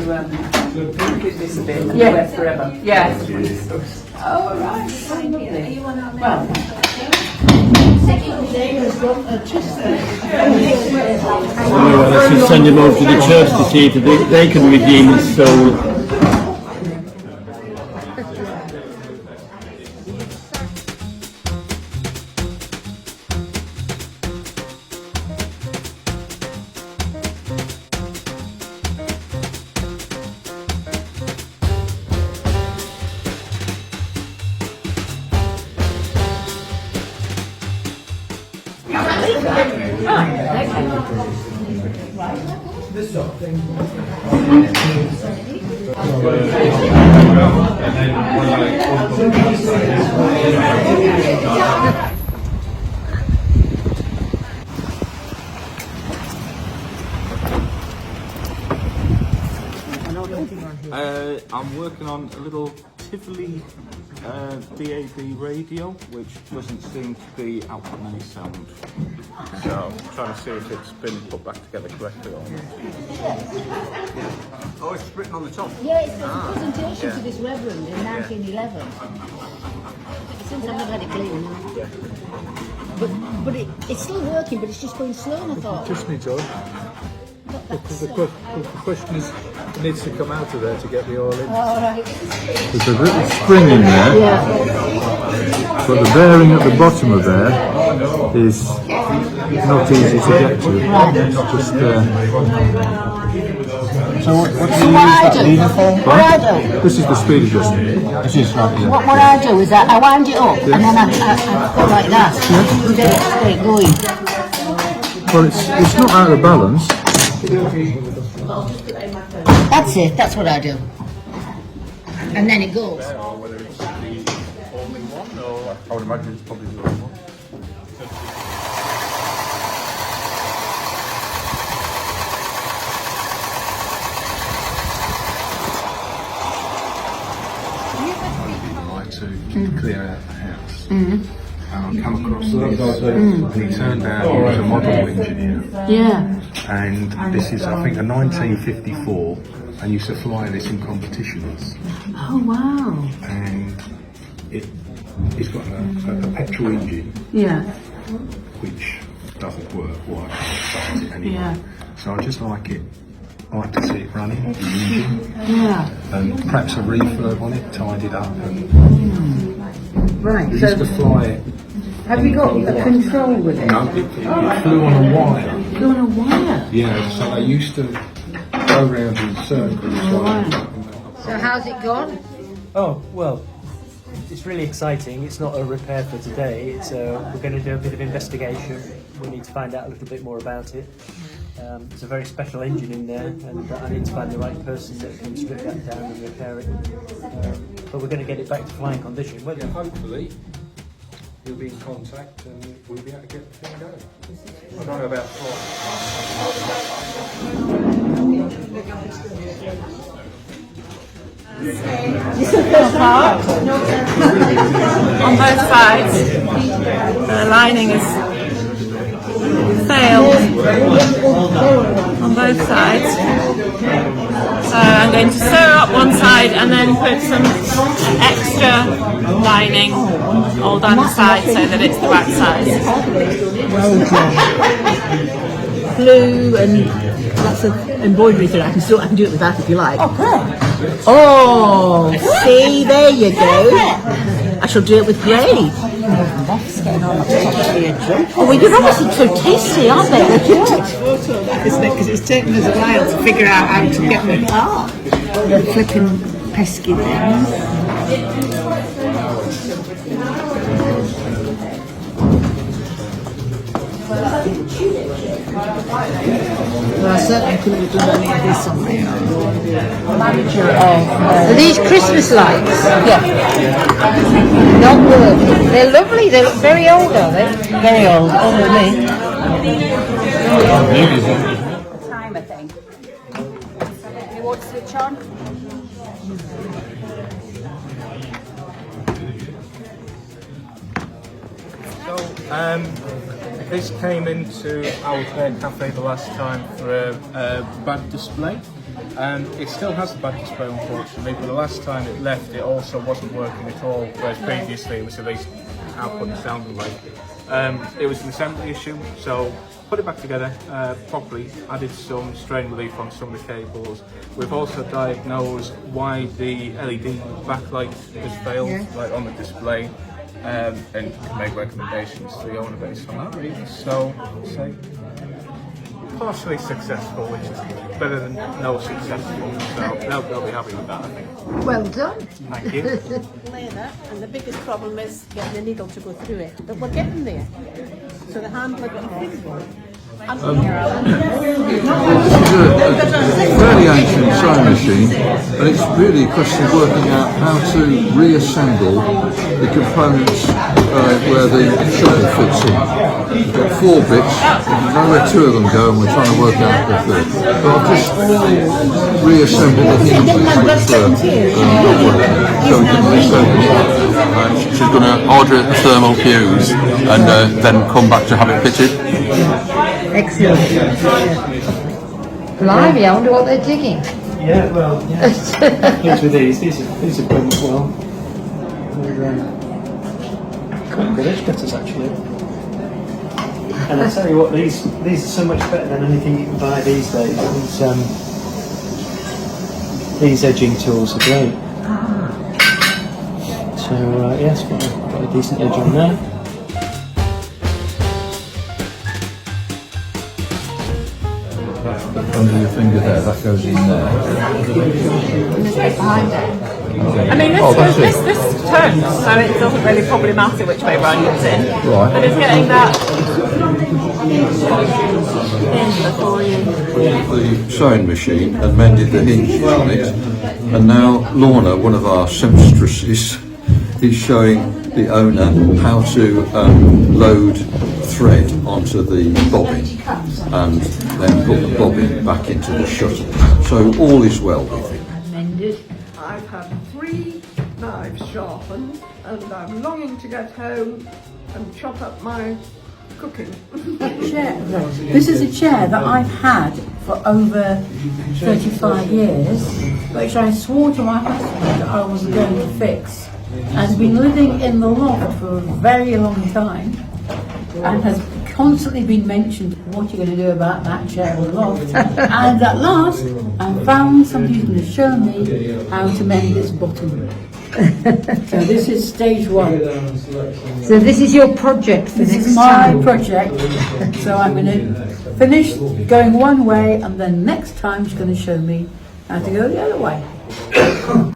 keep this a bit and Yeah. wear forever. Yes. Oh, right. So lovely. Well, Well, let's just send him over to the church to see if they can redeem his soul. I'm working on a little Tivoli DAB radio, which doesn't seem to be outputting any sound. So I'm trying to see if it's been put back together correctly or not. Oh, it's written on the top? Yeah, it's a presentation to this Reverend in 1911. Since I've never had it clean. But it's still working, but it's just going slow, and I thought... Just needs oil. The question is, it needs to come out of there to get the oil in. Oh, right. There's a little spring in there, but the bearing at the bottom of there is not easy to get to. It's just So what do you use that lever for? What I do? this is the speed adjustment. This is right here. What I do is I wind it up, and then I go like that. Get it going. Well, it's not out of balance. That's it, that's what I do. And then it goes. Whether it's the only one or I would imagine it's probably the only one. To clear out the house. And I come across this, and he turned out he was a model engineer. Yeah. And this is, I think, a 1954, and used to fly this in competitions. Oh, wow. And it's got a petrol engine, Yeah. which doesn't work. Well, I can't start it anyway. Yeah. So I just like it. I like to see it running, the engine, Yeah. and perhaps a refurb on it, tied it up. And Right, we used to fly it. have you got a control with it? No, it flew on a wire. You're on a wire. Yeah, so I used to go around in circles. So how's it gone? Oh, well, it's really exciting. It's not a repair for today. We're going to do a bit of investigation. We need to find out a little bit more about it. There's a very special engine in there, and I need to find the right person that can strip that down and repair it. But we're going to get it back to flying condition. Well, hopefully he'll be in contact and we'll be able to get the thing going. I don't know about flight. on both sides. The lining is failed on both sides. So I'm going to sew up one side and then put some extra lining all down the side so that it's the right size. Blue and lots of embroidery through. I can do it with that if you like. Oh, good. Oh, see, there you go. I shall do it with grey. Oh, well, you're obviously so tasty, aren't they? Isn't it? Because it's taken us a while to figure out how to get them apart. The flipping pesky things. Well, I certainly couldn't have done any of this on my own. Are these Christmas lights? Yeah. Not working. They're lovely. They look very old, are they? Very old. Older than me. Time, I think. You want to switch on? So, this came into our cafe the last time for a bad display. It still has the back display, unfortunately, but the last time it left, it also wasn't working at all, whereas previously it was at least output and sounded like. It was an assembly issue, so put it back together properly, added some strain relief on some of the cables. We've also diagnosed why the LED backlight has failed, like on the display, and can make recommendations to the owner based on that really. So, say partially successful, which is better than no successful. So they'll be happy with that, I think. Well done. Thank you. Leather, and the biggest problem is getting the needle to go through it. But we're getting there. So the handler got fixable. This is a fairly ancient sewing machine, and it's really a question of working out how to reassemble the components where the shuttle fits in. We've got 4 bits, we know where 2 of them go, and we're trying to work out the third. But I've just reassembled the hinges which were not working, so we can reassemble them. She's going to order a thermal fuse and then come back to have it fitted. Excellent. Blimey, I wonder what they're digging. Yeah, well, yeah. Pleased with these. These are going well. They're quite good edge cutters actually. And I tell you what, these are so much better than anything you can buy these days. These edging tools are great. So yes, got a decent edge on there. Under your finger there, that goes in there. I mean, this turns, so it doesn't really probably matter which way round it's in. Right. But it's getting that in before you. The sewing machine and mended the hinges on it, and now Lorna, one of our seamstresses, is showing the owner how to load thread onto the bobbin and then put the bobbin back into the shuttle. So all is well with it. Mended. I've had 3 knives sharpened and I'm longing to get home and chop up my cooking. This is a chair that I've had for over 35 years, which I swore to my husband I was going to fix. Has been living in the loft for a very long time and has constantly been mentioned, what are you going to do about that chair in the loft? And at last I found somebody who's going to show me how to mend this bottom. So this is stage 1. So this is your project for This next is my time. project. So I'm going to finish going one way and then next time she's going to show me how to go the other way.